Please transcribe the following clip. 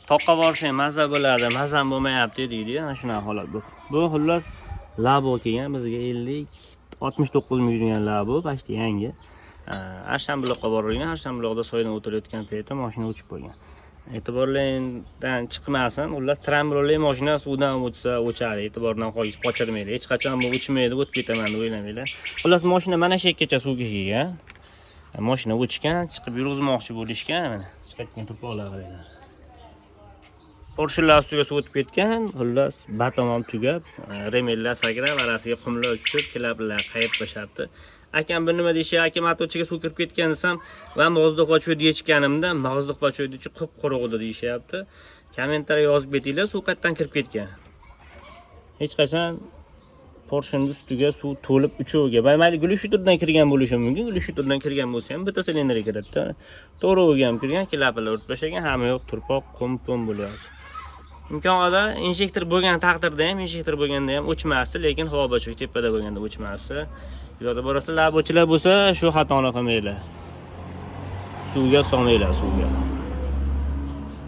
toqqa borsang mazza bo'ladi, mazam bo'lmayapti deydi, ana shunaqa holat bu. Bu xullas Labo kelgan bizga 69 ming yurgan Labo, bashta yangi. Arshambuloqqa borilgan, Arshambuloqda soydan o'tirayotgan paytda mashina uchib qo'ygan. E'tiborlardan chiqmasin, xullas trambroli mashina suvdan o'tsa o'chadi, e'tibordan qochirmaydi. Hech qachon bu uchmaydi, o'tib ketaman deb o'ylamanglar. Xullas mashina mana shu yergacha suvga kelgan. Mashina o'chgan, chiqib yurg'izmoqchi bo'lishgan, mana chiqayotgan to'pollar qaranglar. Porshelar ustiga suv o'tib ketgan, xullas batamom tugab, remellar sakrab, arasiga qumlar tushib, klaplar qayib tashlabdi. Akam bir nima deyshi, akam matochiga suv kirib ketgan desam, va mog'izliq pochoydi yechganimda, mog'izliq pochoydi ichi qop-qora edi deyishyapti. Kommentariya yozib betinglar, suv qayerdan kirib ketgan. Hech qachon Porschening ustiga suv to'lib uchoviga, mayli glyushidurdan kirgan bo'lishi mumkin, glyushidurdan kirgan bo'lsa ham bitta silindrga kiradi-da. To'g'riga ham kirgan, klaplar o'rib tashlagan, hamma yo'q turpoq, qum-pum bo'lyapti. Imkon qadar injektor bo'lgan taqdirda ham, injektor bo'lganda ham o'chmasdi, lekin havo bochoq tepada bo'lganda o'chmasdi. Yo'lda borasizlar, labochilar bo'lsa, shu xatoni qilmanglar. Suvga solmanglar, suvga.